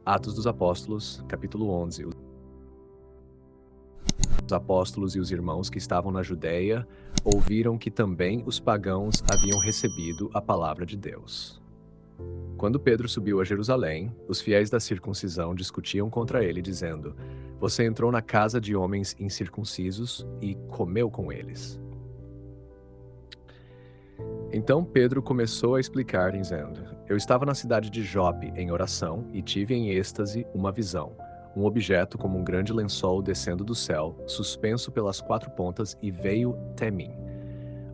Atos dos Apóstolos, capítulo 11. Os apóstolos e os irmãos que estavam na Judeia ouviram que também os pagãos haviam recebido a palavra de Deus. Quando Pedro subiu a Jerusalém, os fiéis da circuncisão discutiam contra ele, dizendo: Você entrou na casa de homens incircuncisos e comeu com eles. Então Pedro começou a explicar, dizendo: Eu estava na cidade de Jope em oração e tive em êxtase uma visão, um objeto como um grande lençol descendo do céu, suspenso pelas quatro pontas, e veio até mim.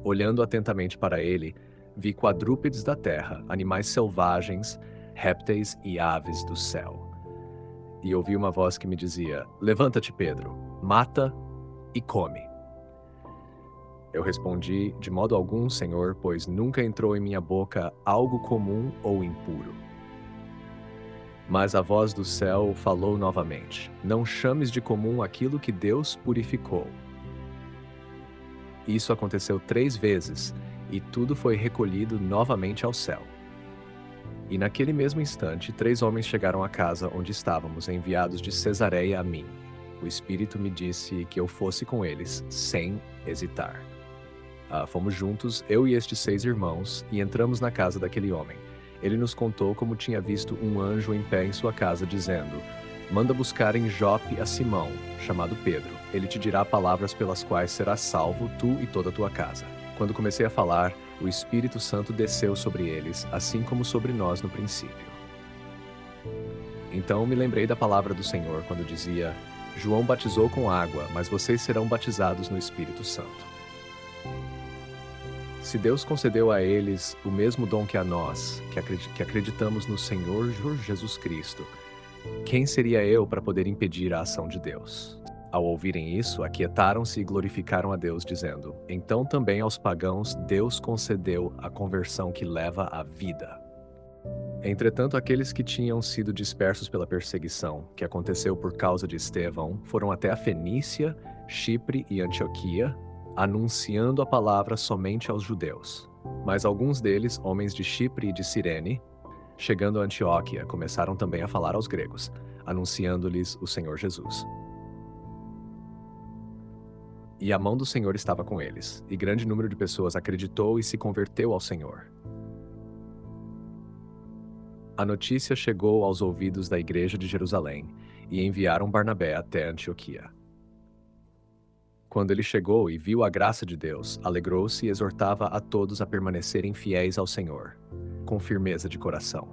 Olhando atentamente para ele, vi quadrúpedes da terra, animais selvagens, répteis e aves do céu. E ouvi uma voz que me dizia: Levanta-te, Pedro, mata e come. Eu respondi: De modo algum, Senhor, pois nunca entrou em minha boca algo comum ou impuro. Mas a voz do céu falou novamente: Não chames de comum aquilo que Deus purificou. Isso aconteceu 3 vezes, e tudo foi recolhido novamente ao céu. E naquele mesmo instante, 3 homens chegaram à casa onde estávamos, enviados de Cesareia a mim. O Espírito me disse que eu fosse com eles, sem hesitar. Fomos juntos, eu e estes 6 irmãos, e entramos na casa daquele homem. Ele nos contou como tinha visto um anjo em pé em sua casa, dizendo: Manda buscar em Jope a Simão, chamado Pedro. Ele te dirá palavras pelas quais serás salvo, tu e toda a tua casa. Quando comecei a falar, o Espírito Santo desceu sobre eles, assim como sobre nós no princípio. Então me lembrei da palavra do Senhor, quando dizia: João batizou com água, mas vocês serão batizados no Espírito Santo. Se Deus concedeu a eles o mesmo dom que a nós, que acreditamos no Senhor Jesus Cristo, quem seria eu para poder impedir a ação de Deus? Ao ouvirem isso, aquietaram-se e glorificaram a Deus, dizendo: Então também aos pagãos Deus concedeu a conversão que leva à vida. Entretanto, aqueles que tinham sido dispersos pela perseguição, que aconteceu por causa de Estevão, foram até a Fenícia, Chipre e Antioquia, anunciando a palavra somente aos judeus. Mas alguns deles, homens de Chipre e de Cirene, chegando a Antioquia, começaram também a falar aos gregos, anunciando-lhes o Senhor Jesus. E a mão do Senhor estava com eles, e grande número de pessoas acreditou e se converteu ao Senhor. A notícia chegou aos ouvidos da igreja de Jerusalém, e enviaram Barnabé até Antioquia. Quando ele chegou e viu a graça de Deus, alegrou-se e exortava a todos a permanecerem fiéis ao Senhor, com firmeza de coração.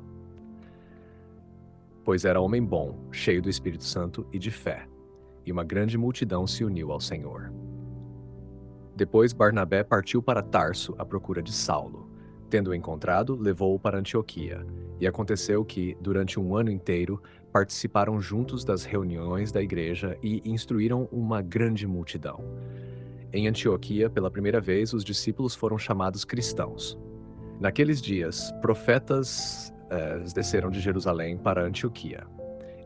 Pois era homem bom, cheio do Espírito Santo e de fé, e uma grande multidão se uniu ao Senhor. Depois Barnabé partiu para Tarso à procura de Saulo. Tendo-o encontrado, levou-o para Antioquia. E aconteceu que, durante um ano inteiro, participaram juntos das reuniões da igreja e instruíram uma grande multidão. Em Antioquia, pela primeira vez, os discípulos foram chamados cristãos. Naqueles dias, profetas desceram de Jerusalém para Antioquia.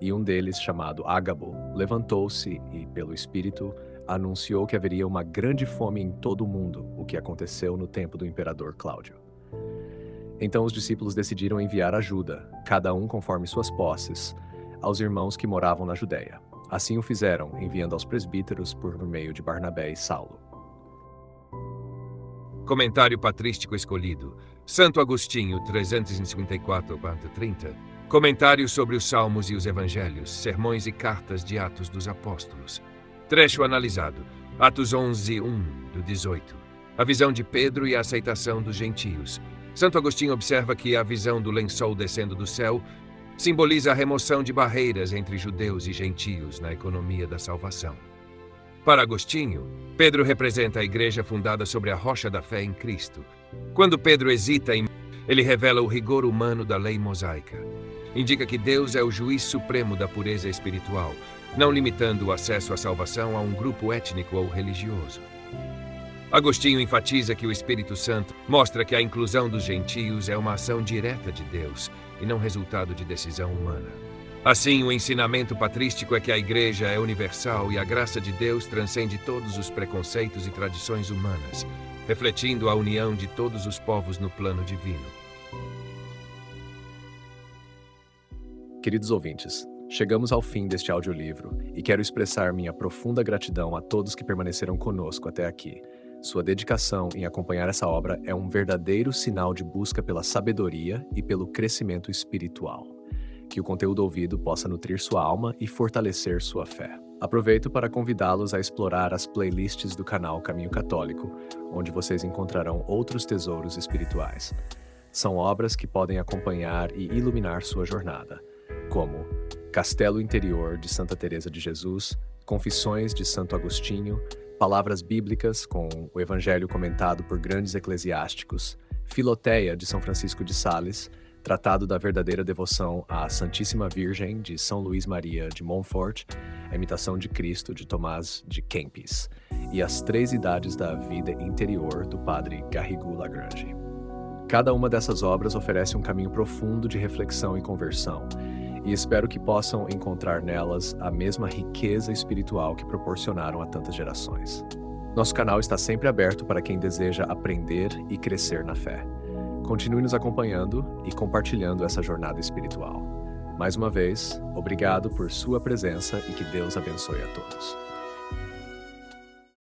E um deles, chamado Ágabo, levantou-se e, pelo Espírito, anunciou que haveria uma grande fome em todo o mundo, o que aconteceu no tempo do imperador Cláudio. Então os discípulos decidiram enviar ajuda, cada um conforme suas posses, aos irmãos que moravam na Judéia. Assim o fizeram, enviando aos presbíteros por meio de Barnabé e Saulo. Comentário patrístico escolhido. Santo Agostinho, 354-30. Comentário sobre os Salmos e os Evangelhos, sermões e cartas de Atos dos Apóstolos. Trecho analisado. Atos 11:1-18. A visão de Pedro e a aceitação dos gentios. Santo Agostinho observa que a visão do lençol descendo do céu simboliza a remoção de barreiras entre judeus e gentios na economia da salvação. Para Agostinho, Pedro representa a igreja fundada sobre a rocha da fé em Cristo. Quando Pedro hesita, ele revela o rigor humano da lei mosaica. Indica que Deus é o juiz supremo da pureza espiritual, não limitando o acesso à salvação a um grupo étnico ou religioso. Agostinho enfatiza que o Espírito Santo mostra que a inclusão dos gentios é uma ação direta de Deus e não resultado de decisão humana. Assim, o ensinamento patrístico é que a Igreja é universal e a graça de Deus transcende todos os preconceitos e tradições humanas, refletindo a união de todos os povos no plano divino. Queridos ouvintes, chegamos ao fim deste audiolivro e quero expressar minha profunda gratidão a todos que permaneceram conosco até aqui. Sua dedicação em acompanhar essa obra é um verdadeiro sinal de busca pela sabedoria e pelo crescimento espiritual. Que o conteúdo ouvido possa nutrir sua alma e fortalecer sua fé. Aproveito para convidá-los a explorar as playlists do canal Caminho Católico, onde vocês encontrarão outros tesouros espirituais. São obras que podem acompanhar e iluminar sua jornada, como Castelo Interior de Santa Teresa de Jesus, Confissões de Santo Agostinho, Palavras Bíblicas com o Evangelho comentado por grandes eclesiásticos, Filoteia de São Francisco de Sales, Tratado da Verdadeira Devoção à Santíssima Virgem de São Luís Maria de Montfort, A Imitação de Cristo de Tomás de Kempis e As Três Idades da Vida Interior do Padre Garrigou Lagrange. Cada uma dessas obras oferece um caminho profundo de reflexão e conversão, e espero que possam encontrar nelas a mesma riqueza espiritual que proporcionaram a tantas gerações. Nosso canal está sempre aberto para quem deseja aprender e crescer na fé. Continue nos acompanhando e compartilhando essa jornada espiritual. Mais uma vez, obrigado por sua presença e que Deus abençoe a todos.